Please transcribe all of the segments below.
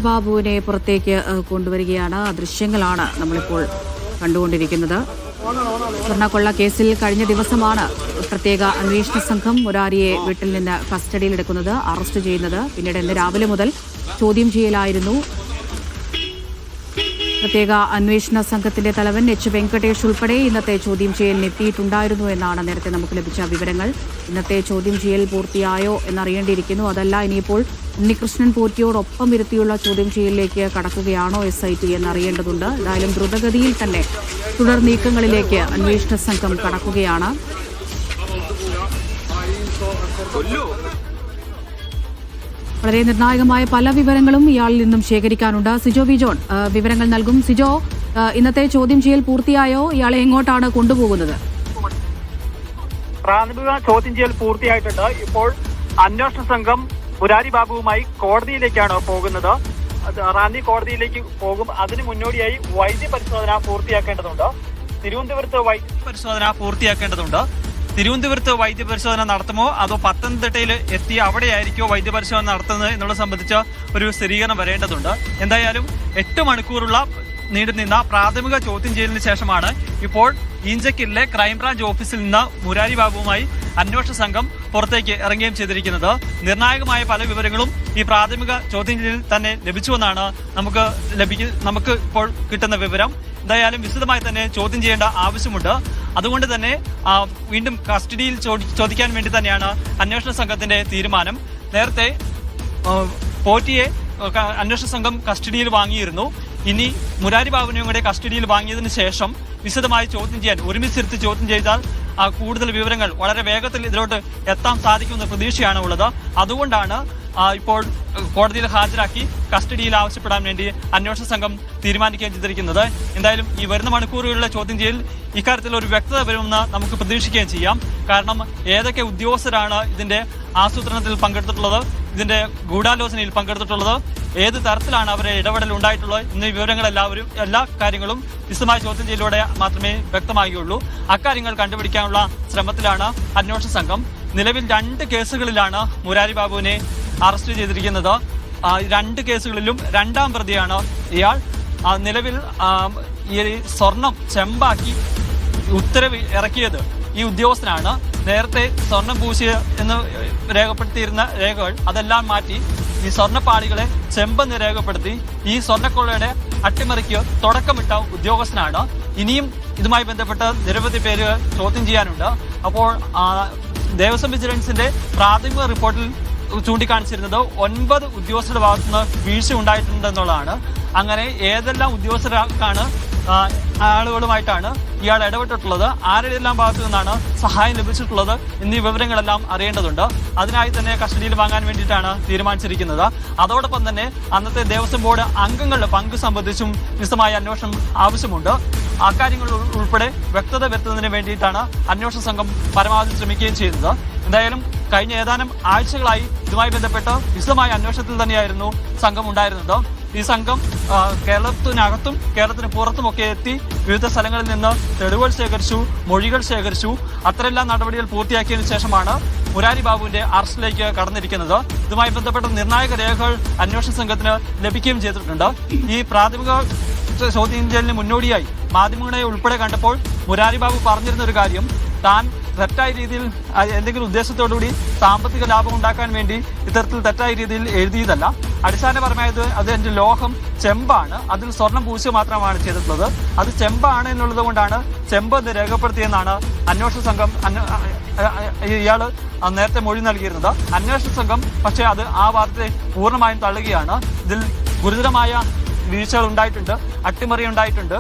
ബാബുവിനെ പുറത്തേക്ക് കൊണ്ടുവരികയാണ്. ദൃശ്യങ്ങളാണ് നമ്മളിപ്പോൾ കണ്ടുകൊണ്ടിരിക്കുന്നത്. സ്വർണ്ണക്കൊള്ള കേസിൽ കഴിഞ്ഞ ദിവസമാണ് പ്രത്യേക അന്വേഷണ സംഘം മുരാരിയെ വീട്ടിൽ നിന്ന് കസ്റ്റഡിയിലെടുക്കുന്നത്, അറസ്റ്റ് ചെയ്യുന്നത്. പിന്നീട് ഇന്ന് രാവിലെ മുതൽ ചോദ്യം ചെയ്യലായിരുന്നു. പ്രത്യേക അന്വേഷണ സംഘത്തിന്റെ തലവൻ എച്ച് വെങ്കടേഷ് ഉൾപ്പെടെ ഇന്നത്തെ ചോദ്യം ചെയ്യലിന് എത്തിയിട്ടുണ്ടായിരുന്നു എന്നാണ് നേരത്തെ നമുക്ക് ലഭിച്ച വിവരങ്ങൾ. ഇന്നത്തെ ചോദ്യം ചെയ്യൽ പൂർത്തിയായോ എന്നറിയേണ്ടിയിരിക്കുന്നു. അതല്ല ഇനിയിപ്പോൾ ഉണ്ണികൃഷ്ണൻ പോറ്റിയോടൊപ്പം ഇരുത്തിയുള്ള ചോദ്യം ചെയ്യലിലേക്ക് കടക്കുകയാണോ SIT എന്നറിയേണ്ടതുണ്ട്. എന്തായാലും ദ്രുതഗതിയിൽ തന്നെ തുടർ നീക്കങ്ങളിലേക്ക് അന്വേഷണ സംഘം കടക്കുകയാണ്. വളരെ നിർണായകമായ പല വിവരങ്ങളും ഇയാളിൽ നിന്നും ശേഖരിക്കാനുണ്ട്. സിജോ വി ജോൺ വിവരങ്ങൾ നൽകും. സിജോ, ഇന്നത്തെ ചോദ്യം ചെയ്യൽ പൂർത്തിയായോ? ഇയാളെ എങ്ങോട്ടാണ് കൊണ്ടുപോകുന്നത്? പ്രാഥമിക ചോദ്യം ചെയ്യൽ പൂർത്തിയായിട്ടുണ്ട്. ഇപ്പോൾ അന്വേഷണ സംഘം മുരാരി ബാബുവുമായി കോടതിയിലേക്കാണ് പോകുന്നത്. റാന്നി കോടതിയിലേക്ക് പോകും. അതിന് മുന്നോടിയായി വൈദ്യപരിശോധന പൂർത്തിയാക്കേണ്ടതുണ്ട്. തിരുവനന്തപുരത്ത് വൈദ്യപരിശോധന നടത്തുമോ അതോ പത്തനംതിട്ടയിൽ എത്തി അവിടെയായിരിക്കോ വൈദ്യപരിശോധന നടത്തുന്നത് എന്നുള്ളത് സംബന്ധിച്ച ഒരു സ്ഥിരീകരണം വരേണ്ടതുണ്ട്. എന്തായാലും 8 മണിക്കൂറുള്ള നീണ്ടുനിന്ന പ്രാഥമിക ചോദ്യം ചെയ്യലിന് ശേഷമാണ് ഇപ്പോൾ ഈഞ്ചക്കിലെ ക്രൈംബ്രാഞ്ച് ഓഫീസിൽ നിന്ന് മുരാരി ബാബുവുമായി അന്വേഷണ സംഘം പുറത്തേക്ക് ഇറങ്ങുകയും ചെയ്തിരിക്കുന്നത്. നിർണായകമായ പല വിവരങ്ങളും ഈ പ്രാഥമിക ചോദ്യം ചെയ്യലിൽ തന്നെ ലഭിച്ചുവെന്നാണ് നമുക്ക് ഇപ്പോൾ കിട്ടുന്ന വിവരം. എന്തായാലും വിശദമായി തന്നെ ചോദ്യം ചെയ്യേണ്ട ആവശ്യമുണ്ട്. അതുകൊണ്ട് തന്നെ വീണ്ടും കസ്റ്റഡിയിൽ ചോദിക്കാൻ വേണ്ടി തന്നെയാണ് അന്വേഷണ സംഘത്തിന്റെ തീരുമാനം. നേരത്തെ പോറ്റിയെ അന്വേഷണ സംഘം കസ്റ്റഡിയിൽ വാങ്ങിയിരുന്നു. ഇനി മുരാരി ബാബുവിനെയും കൂടെ കസ്റ്റഡിയിൽ വാങ്ങിയതിനു ശേഷം വിശദമായി ചോദ്യം ചെയ്യാൻ ഒരുമിച്ചിരുത്തി ചോദ്യം ചെയ്താൽ കൂടുതൽ വിവരങ്ങൾ വളരെ വേഗത്തിൽ ഇതിലോട്ട് എത്താൻ സാധിക്കുമെന്ന പ്രതീക്ഷയാണ് ഉള്ളത്. അതുകൊണ്ടാണ് ഇപ്പോൾ കോടതിയിൽ ഹാജരാക്കി കസ്റ്റഡിയിൽ ആവശ്യപ്പെടാൻ വേണ്ടി അന്വേഷണ സംഘം തീരുമാനിക്കുകയും ചെയ്തിരിക്കുന്നത്. എന്തായാലും ഈ വരുന്ന മണിക്കൂറുകളിലെ ചോദ്യം ചെയ്യൽ ഇക്കാര്യത്തിൽ ഒരു വ്യക്തത വരുമെന്ന് നമുക്ക് പ്രതീക്ഷിക്കുകയും ചെയ്യാം. കാരണം ഏതൊക്കെ ഉദ്യോഗസ്ഥരാണ് ഇതിന്റെ ആസൂത്രണത്തിൽ പങ്കെടുത്തിട്ടുള്ളത്, ഇതിന്റെ ഗൂഢാലോചനയിൽ പങ്കെടുത്തിട്ടുള്ളത്, ഏത് തരത്തിലാണ് അവരെ ഇടപെടൽ ഉണ്ടായിട്ടുള്ളത് എന്നീ വിവരങ്ങളെല്ലാവരും എല്ലാ കാര്യങ്ങളും വിശദമായ ചോദ്യം ചെയ്യലിലൂടെ മാത്രമേ വ്യക്തമാകുകയുള്ളൂ. അക്കാര്യങ്ങൾ കണ്ടുപിടിക്കാനുള്ള ശ്രമത്തിലാണ് അന്വേഷണ സംഘം. നിലവിൽ 2 കേസുകളിലാണ് മുരാരി ബാബുവിനെ അറസ്റ്റ് ചെയ്തിരിക്കുന്നത്. 2 കേസുകളിലും 2ാം പ്രതിയാണ് ഇയാൾ. നിലവിൽ ഈ സ്വർണം ചെമ്പാക്കി ഉത്തരവ് ഇറക്കിയത് ഈ ഉദ്യോഗസ്ഥനാണ്. നേരത്തെ സ്വർണം പൂശിയ എന്ന് രേഖപ്പെടുത്തിയിരുന്ന രേഖകൾ അതെല്ലാം മാറ്റി ഈ സ്വർണ്ണപ്പാളികളെ ചെമ്പെന്ന് രേഖപ്പെടുത്തി ഈ സ്വർണ്ണക്കൊള്ളയുടെ അട്ടിമറിക്ക് തുടക്കമിട്ട ഉദ്യോഗസ്ഥനാണ്. ഇനിയും ഇതുമായി ബന്ധപ്പെട്ട് നിരവധി പേര് ചോദ്യം ചെയ്യാനുണ്ട്. അപ്പോൾ ദേവസ്വം വിജിലൻസിന്റെ പ്രാഥമിക റിപ്പോർട്ടിൽ ചൂണ്ടിക്കാണിച്ചിരുന്നത് 9 ഉദ്യോഗസ്ഥരുടെ ഭാഗത്തുനിന്ന് വീഴ്ച ഉണ്ടായിട്ടുണ്ടെന്നുള്ളതാണ്. അങ്ങനെ ഏതെല്ലാം ഉദ്യോഗസ്ഥർക്കാണ് ആളുകളുമായിട്ടാണ് ഇയാൾ ഇടപെട്ടിട്ടുള്ളത്, ആരുടെയെല്ലാം ഭാഗത്തു നിന്നാണ് സഹായം ലഭിച്ചിട്ടുള്ളത് എന്നീ വിവരങ്ങളെല്ലാം അറിയേണ്ടതുണ്ട്. അതിനായി തന്നെ കസ്റ്റഡിയിൽ വാങ്ങാൻ വേണ്ടിയിട്ടാണ് തീരുമാനിച്ചിരിക്കുന്നത്. അതോടൊപ്പം തന്നെ അന്നത്തെ ദേവസ്വം ബോർഡ് അംഗങ്ങളുടെ പങ്ക് സംബന്ധിച്ചും വിശദമായ അന്വേഷണം ആവശ്യമുണ്ട്. അക്കാര്യങ്ങൾ ഉൾപ്പെടെ വ്യക്തത വരുത്തുന്നതിന് വേണ്ടിയിട്ടാണ് അന്വേഷണ സംഘം പരമാവധി ശ്രമിക്കുകയും ചെയ്യുന്നത്. എന്തായാലും കഴിഞ്ഞ ഏതാനും ആഴ്ചകളായി ഇതുമായി ബന്ധപ്പെട്ട് വിശദമായ അന്വേഷണത്തിൽ തന്നെയായിരുന്നു സംഘം ഉണ്ടായിരുന്നത്. ഈ സംഘം കേരളത്തിനകത്തും കേരളത്തിന് പുറത്തുമൊക്കെ എത്തി വിവിധ സ്ഥലങ്ങളിൽ നിന്ന് തെളിവുകൾ ശേഖരിച്ചു, മൊഴികൾ ശേഖരിച്ചു. അത്തരെല്ലാം നടപടികൾ പൂർത്തിയാക്കിയതിനു ശേഷമാണ് മുരാരി ബാബുവിന്റെ അറസ്റ്റിലേക്ക് കടന്നിരിക്കുന്നത്. ഇതുമായി ബന്ധപ്പെട്ട നിർണായക രേഖകൾ അന്വേഷണ സംഘത്തിന് ലഭിക്കുകയും ചെയ്തിട്ടുണ്ട്. ഈ പ്രാഥമിക ചോദ്യം ചെയ്യലിന് മുന്നോടിയായി മാധ്യമങ്ങളെ ഉൾപ്പെടെ കണ്ടപ്പോൾ മുരാരി ബാബു പറഞ്ഞിരുന്ന ഒരു കാര്യം, താൻ തെറ്റായ രീതിയിൽ എന്തെങ്കിലും ഉദ്ദേശത്തോടുകൂടി സാമ്പത്തിക ലാഭം ഉണ്ടാക്കാൻ വേണ്ടി ഇത്തരത്തിൽ തെറ്റായ രീതിയിൽ എഴുതിയതല്ല. അടിസ്ഥാനപരമായത് അത് എന്റെ ലോഹം ചെമ്പാണ്, അതിൽ സ്വർണം പൂശുക മാത്രമാണ് ചെയ്തിട്ടുള്ളത്. അത് ചെമ്പാണ് എന്നുള്ളത് കൊണ്ടാണ് ചെമ്പ് എന്ന് രേഖപ്പെടുത്തിയെന്നാണ് അന്വേഷണ സംഘം ഇയാള് നേരത്തെ മൊഴി നൽകിയിരുന്നത്. അന്വേഷണ സംഘം പക്ഷേ അത് ആ വാദത്തെ പൂർണ്ണമായും തള്ളുകയാണ്. ഇതിൽ ഗുരുതരമായ വീഴ്ചകൾ ഉണ്ടായിട്ടുണ്ട്, അട്ടിമറി ഉണ്ടായിട്ടുണ്ട്,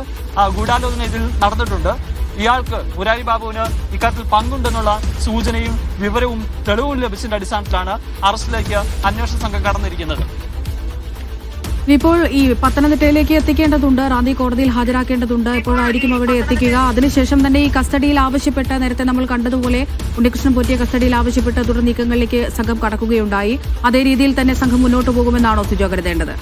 ഗൂഢാലോചന ഇതിൽ നടന്നിട്ടുണ്ട്. ഇയാൾക്ക് മുരാരി ബാബുവിന് ഇക്കാര്യത്തിൽ പങ്കുണ്ടെന്നുള്ള സൂചനയും വിവരവും തെളിവും ലഭിച്ചതിന്റെ അടിസ്ഥാനത്തിലാണ് അറസ്റ്റിലേക്ക് അന്വേഷണ സംഘം കടന്നിരിക്കുന്നത്. ഇപ്പോൾ ഈ പത്തനംതിട്ടയിലേക്ക് എത്തിക്കേണ്ടതുണ്ട്, റാന്നി കോടതിയിൽ ഹാജരാക്കേണ്ടതുണ്ട്. എപ്പോഴായിരിക്കും അവിടെ എത്തിക്കുക? അതിനുശേഷം തന്നെ ഈ കസ്റ്റഡിയിൽ ആവശ്യപ്പെട്ട് നേരത്തെ നമ്മൾ കണ്ടതുപോലെ ഉണ്ണികൃഷ്ണൻ പോറ്റിയെ കസ്റ്റഡിയിൽ ആവശ്യപ്പെട്ട് തുടർ നീക്കങ്ങളിലേക്ക് സംഘം കടക്കുകയുണ്ടായി. അതേ രീതിയിൽ തന്നെ സംഘം മുന്നോട്ട് പോകുമെന്നാണോ സിജോ കരുതേണ്ടത്?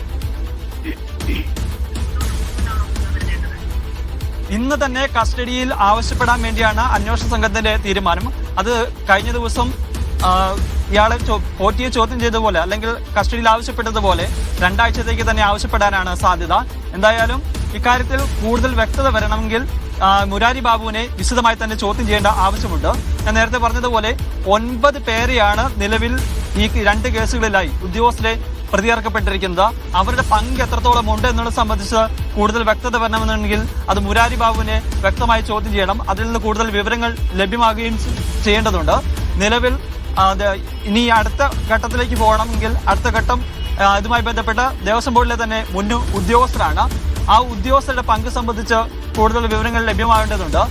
ഇന്ന് തന്നെ കസ്റ്റഡിയിൽ ആവശ്യപ്പെടാൻ വേണ്ടിയാണ് അന്വേഷണ സംഘത്തിന്റെ തീരുമാനം. അത് കഴിഞ്ഞ ദിവസം ഇയാളെ പോറ്റിയെ ചോദ്യം ചെയ്തതുപോലെ അല്ലെങ്കിൽ കസ്റ്റഡിയിൽ ആവശ്യപ്പെട്ടതുപോലെ 2 ആഴ്ചത്തേക്ക് തന്നെ ആവശ്യപ്പെടാനാണ് സാധ്യത. എന്തായാലും ഇക്കാര്യത്തിൽ കൂടുതൽ വ്യക്തത വരണമെങ്കിൽ മുരാരി ബാബുവിനെ വിശദമായി തന്നെ ചോദ്യം ചെയ്യേണ്ട ആവശ്യമുണ്ട്. ഞാൻ നേരത്തെ പറഞ്ഞതുപോലെ 9 പേരെയാണ് നിലവിൽ ഈ 2 കേസുകളിലായി ഉദ്യോഗസ്ഥരെ പ്രതിയേർക്കപ്പെട്ടിരിക്കുന്നത്. അവരുടെ പങ്ക് എത്രത്തോളം ഉണ്ട് എന്നുള്ളത് സംബന്ധിച്ച് കൂടുതൽ വ്യക്തത വരണമെന്നുണ്ടെങ്കിൽ അത് മുരാരി ബാബുവിനെ വ്യക്തമായി ചോദ്യം ചെയ്യണം. അതിൽ നിന്ന് കൂടുതൽ വിവരങ്ങൾ ലഭ്യമാകുകയും ചെയ്യേണ്ടതുണ്ട്. നിലവിൽ ഇനി അടുത്ത ഘട്ടത്തിലേക്ക് പോകണമെങ്കിൽ അടുത്ത ഘട്ടം ഇതുമായി ബന്ധപ്പെട്ട ദേവസ്വം ബോർഡിലെ തന്നെ മുൻ ഉദ്യോഗസ്ഥരാണ്. ആ ഉദ്യോഗസ്ഥരുടെ പങ്ക് സംബന്ധിച്ച് കൂടുതൽ വിവരങ്ങൾ ലഭ്യമാകേണ്ടതുണ്ട്.